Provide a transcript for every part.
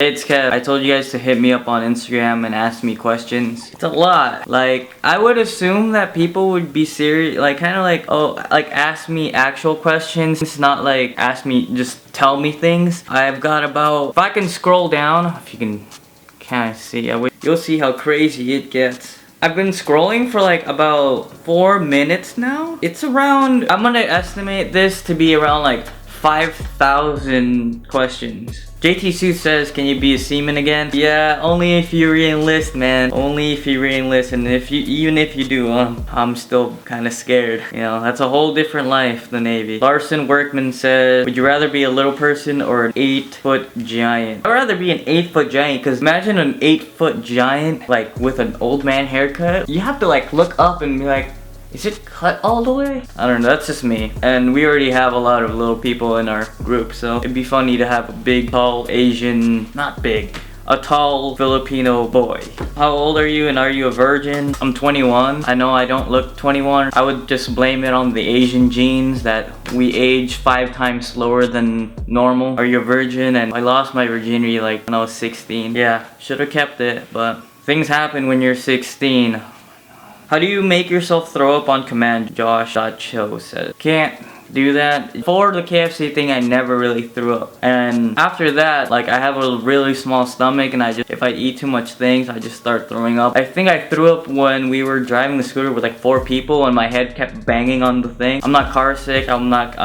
It's Kev. I told you guys to hit me up on Instagram and ask me questions. It's a lot. Like, I would assume that people would be serious, like, kind of like, oh, like, ask me actual questions. It's not like, ask me, just tell me things. I've got about, if I can scroll down, if you can kind of see, you'll see how crazy it gets. I've been scrolling for like about 4 minutes now. It's around, I'm gonna estimate this to be around like 5,000 questions. JT Sue says, can you be a seaman again? Yeah, only if you re-enlist, man. Only if you re-enlist, and even if you do, I'm still kind of scared. You know, that's a whole different life, the Navy. Larson Workman says, would you rather be a little person or an 8-foot giant? I'd rather be an 8-foot giant, because imagine an 8-foot giant, like, with an old man haircut. You have to, like, look up and be like, is it cut all the way? I don't know, that's just me. And we already have a lot of little people in our group, so it'd be funny to have a big, tall Asian, not big, a tall Filipino boy. How old are you and are you a virgin? I'm 21. I know I don't look 21. I would just blame it on the Asian genes that we age 5 times slower than normal. Are you a virgin? And I lost my virginity like when I was 16. Yeah, should have kept it, but things happen when you're 16. How do you make yourself throw up on command? Josh.cho says. Can't do that. For the KFC thing, I never really threw up. And after that, like, I have a really small stomach, and if I eat too much things, I just start throwing up. I think I threw up when we were driving the scooter with like 4 people and my head kept banging on the thing. I'm not car sick, I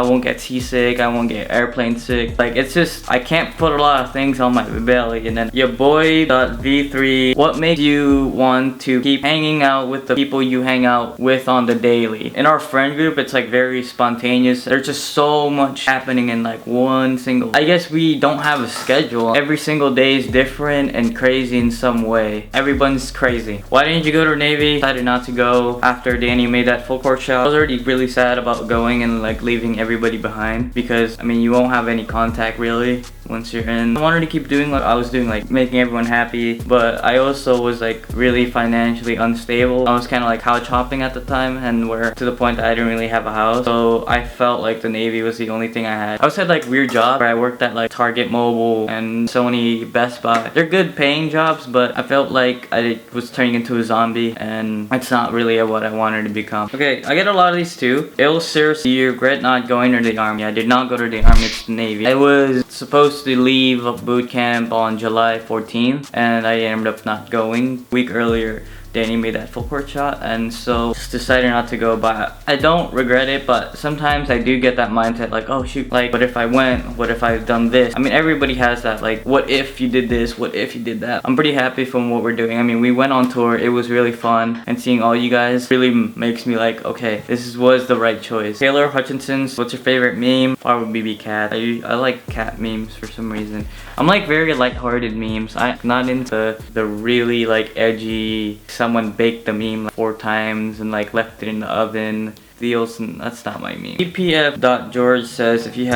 won't get seasick, I won't get airplane sick. Like, it's just, I can't put a lot of things on my belly. And then your boy.v3, what makes you want to keep hanging out with the people you hang out with on the daily? In our friend group, it's like very spontaneous. There's just so much happening in like one single, I guess we don't have a schedule. Every single day is different and crazy in some way. Everyone's crazy. Why didn't you go to Navy? Decided not to go after Danny made that full court shot. I was already really sad about going and like leaving everybody behind, because I mean, you won't have any contact really once you're in. I wanted to keep doing what I was doing, like making everyone happy, but I also was like really financially unstable. I was kind of like couch hopping at the time, and where to the point that I didn't really have a house, so I felt like the Navy was the only thing I had. I also had like weird jobs where I worked at like Target Mobile and Sony Best Buy. They're good paying jobs, but I felt like I was turning into a zombie, and it's not really what I wanted to become. Okay, I get a lot of these too. Ill seriously, you regret not going to the Army. I did not go to the Army, it's the Navy. I was supposed to leave boot camp on July 14th, and I ended up not going. A week earlier, Danny made that full court shot, and so just decided not to go. But I don't regret it, but sometimes I do get that mindset like, oh shoot, like, what if I went? What if I've done this? I mean, everybody has that, like, what if you did this? What if you did that? I'm pretty happy from what we're doing. I mean, we went on tour, it was really fun, and seeing all you guys really makes me like, okay, this was the right choice. Taylor Hutchinson's, what's your favorite meme? Probably be cat. I like cat memes for some reason. I'm like very lighthearted memes. I'm not into the really like edgy, someone baked the meme like 4 times and like left it in the oven. That's not my meme. EPF.George says, if you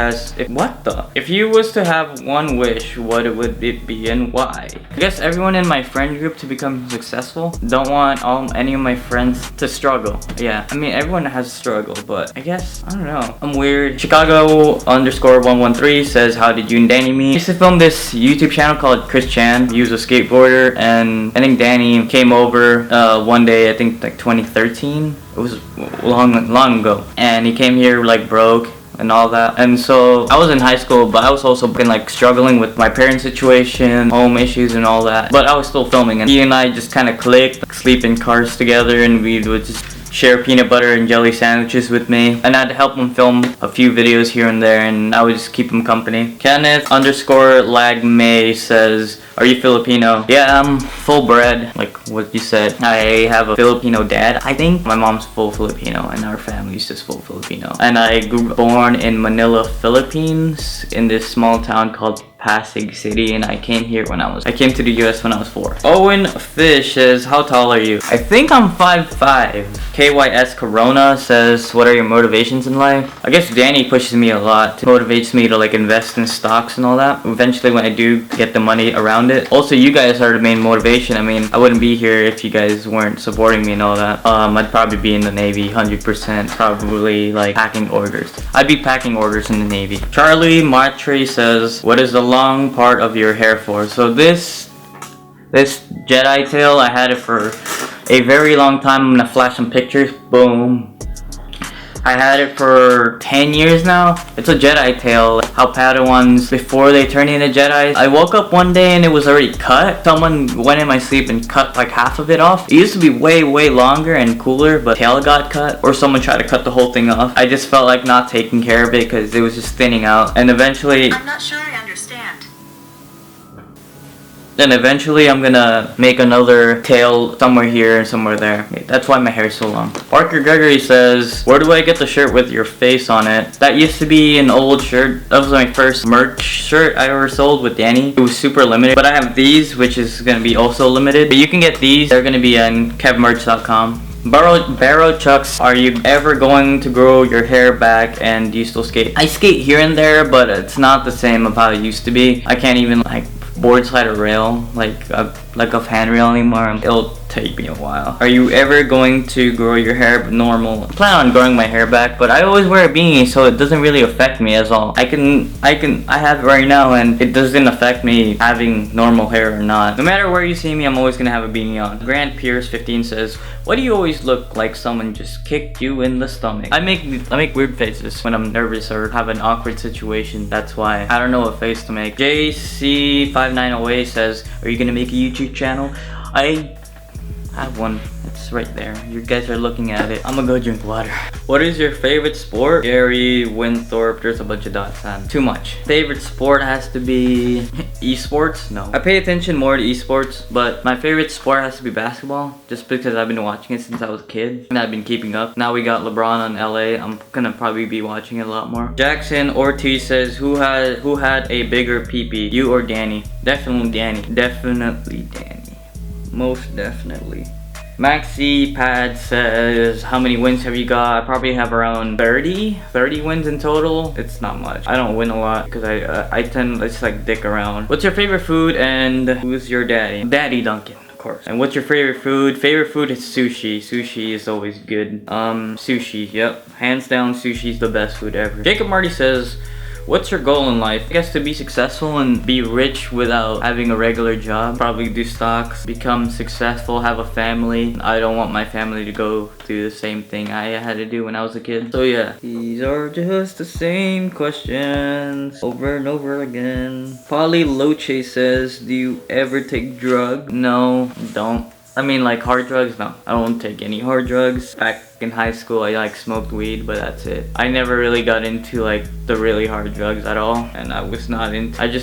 was to have one wish, what would it be and why? I guess everyone in my friend group to become successful. Don't want any of my friends to struggle. Yeah, I mean, everyone has a struggle, but I guess, I don't know. I'm weird. Chicago_113 says, how did you and Danny meet? I used to film this YouTube channel called Chris Chan. He was a skateboarder, and I think Danny came over one day, I think like 2013. It was long ago, and he came here like broke and all that. And so I was in high school, but I was also been like struggling with my parents' situation, home issues and all that, but I was still filming, and he and I just kind of clicked, like, sleep in cars together, and we would just share peanut butter and jelly sandwiches with me, and I'd help him film a few videos here and there, and I would just keep him company. Kenneth_Lagmay says, are you Filipino? Yeah, I'm full bred, like what you said. I have a Filipino dad, I think. My mom's full Filipino, and our family's just full Filipino. And I born in Manila, Philippines, in this small town called Pasig City, and I came to the US when I was 4. Owen Fish says, how tall are you? I think I'm 5'5". KYS Corona says, what are your motivations in life? I guess Danny pushes me a lot. Motivates me to like invest in stocks and all that. Eventually when I do get the money around it. Also, you guys are the main motivation. I mean, I wouldn't be here if you guys weren't supporting me and all that. I'd probably be in the Navy 100%, probably like packing orders. I'd be packing orders in the Navy. Charlie Matre says, what is the long part of your hair for? So this Jedi tail, I had it for a very long time. I'm gonna flash some pictures. Boom. I had it for 10 years now. It's a Jedi tail. How Padawans, before they turn into Jedis. I woke up one day and it was already cut. Someone went in my sleep and cut like half of it off. It used to be way longer and cooler, but tail got cut. Or someone tried to cut the whole thing off. I just felt like not taking care of it because it was just thinning out. And eventually... I'm not sure I understand. Then eventually I'm gonna make another tail somewhere here and somewhere there. That's why my hair's so long. Parker Gregory says, where do I get the shirt with your face on it? That used to be an old shirt. That was my first merch shirt I ever sold with Danny. It was super limited. But I have these, which is gonna be also limited. But you can get these. They're gonna be on kevmerch.com. Barrow Chucks, are you ever going to grow your hair back and do you still skate? I skate here and there, but it's not the same of how it used to be. I can't even like board slide a rail like a fan rail anymore. It'll take me a while. Are you ever going to grow your hair normal? I plan on growing my hair back, but I always wear a beanie, so it doesn't really affect me at all. I have it right now and it doesn't affect me having normal hair or not. No matter where you see me, I'm always gonna have a beanie on. Grant Pierce 15 says, why do you always look like someone just kicked you in the stomach? I make weird faces when I'm nervous or have an awkward situation. That's why I don't know what face to make. JC5908 says, are you gonna make a YouTube channel? I have one. It's right there. You guys are looking at it. I'm gonna go drink water. What is your favorite sport? Gary Winthorpe. There's a bunch of dots on. Too much. Favorite sport has to be esports? No. I pay attention more to esports, but my favorite sport has to be basketball. Just because I've been watching it since I was a kid and I've been keeping up. Now we got LeBron on LA. I'm gonna probably be watching it a lot more. Jackson Ortiz says, who had a bigger pee-pee? You or Danny? Definitely Danny. Definitely Danny. Most definitely. Maxi Pad says, how many wins have you got? I probably have around 30 wins in total. It's not much. I don't win a lot because I tend to just like dick around. What's your favorite food and who's your daddy? Daddy Duncan, of course. And what's your favorite food? Favorite food is sushi. Sushi is always good. Sushi, yep. Hands down, sushi's the best food ever. Jacob Marty says, what's your goal in life? I guess to be successful and be rich without having a regular job. Probably do stocks, become successful, have a family. I don't want my family to go through the same thing I had to do when I was a kid. So yeah, these are just the same questions over and over again. Polly Loche says, do you ever take drugs? No, don't. I mean, like hard drugs? No, I don't take any hard drugs. Back in high school, I like smoked weed, but that's it. I never really got into like the really hard drugs at all, and I just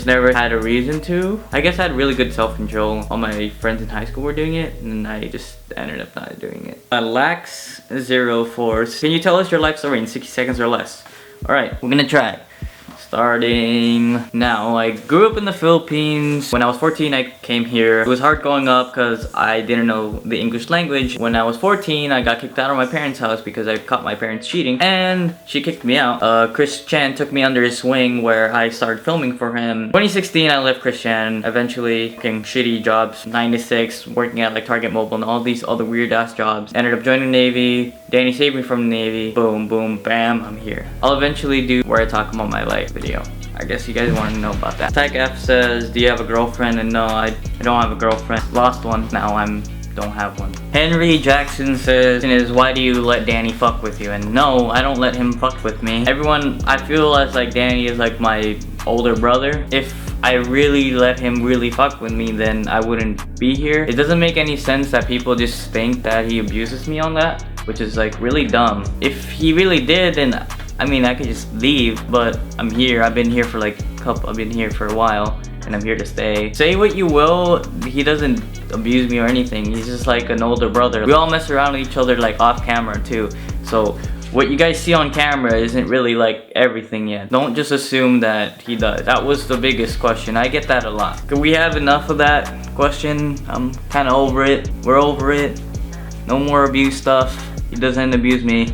never had a reason to. I guess I had really good self-control. All my friends in high school were doing it, and I just ended up not doing it. Lax04, can you tell us your life story in 60 seconds or less? All right, we're gonna try. Starting now. I grew up in the Philippines. When I was 14, I came here. It was hard growing up because I didn't know the English language. When I was 14, I got kicked out of my parents' house because I caught my parents cheating, and she kicked me out. Chris Chan took me under his wing where I started filming for him. 2016, I left Chris Chan, eventually getting shitty jobs, 9 to 6, working at like Target Mobile and all these other weird ass jobs. Ended up joining the Navy. Danny saved me from the Navy. Boom, boom, bam, I'm here. I'll eventually do where I talk about my life video. I guess you guys want to know about that. Tech F says, do you have a girlfriend? And no, I don't have a girlfriend. Lost one. Now don't have one. Henry Jackson says, why do you let Danny fuck with you? And no, I don't let him fuck with me. Everyone, I feel as like Danny is like my older brother. If I really let him really fuck with me, then I wouldn't be here. It doesn't make any sense that people just think that he abuses me on that, which is like really dumb. If he really did, then I mean, I could just leave, but I'm here. I've been here for like I've been here for a while, and I'm here to stay. Say what you will, he doesn't abuse me or anything. He's just like an older brother. We all mess around with each other like off camera too. So what you guys see on camera isn't really like everything yet. Don't just assume that he does. That was the biggest question. I get that a lot. Can we have enough of that question? I'm kind of over it. We're over it. No more abuse stuff. He doesn't abuse me.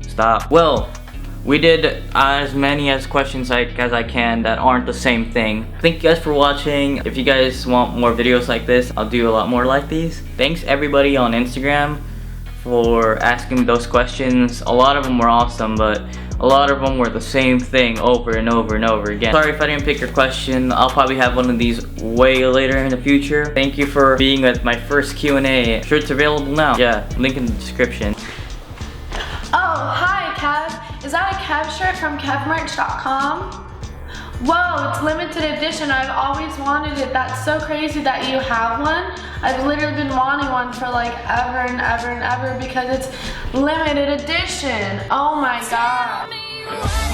Stop. Well, we did as many questions as I can that aren't the same thing. Thank you guys for watching. If you guys want more videos like this, I'll do a lot more like these. Thanks everybody on Instagram for asking those questions. A lot of them were awesome, but a a lot of them were the same thing over and over and over again. Sorry if I didn't pick your question. I'll probably have one of these way later in the future. Thank you for being at my first Q&A. Shirt's available now. Yeah, link in the description. Oh, hi Kev. Is that a Kev shirt from kevmerch.com? Whoa, it's limited edition. I've always wanted it. That's so crazy that you have one. I've literally been wanting one for like ever and ever and ever because it's limited edition. Oh my god.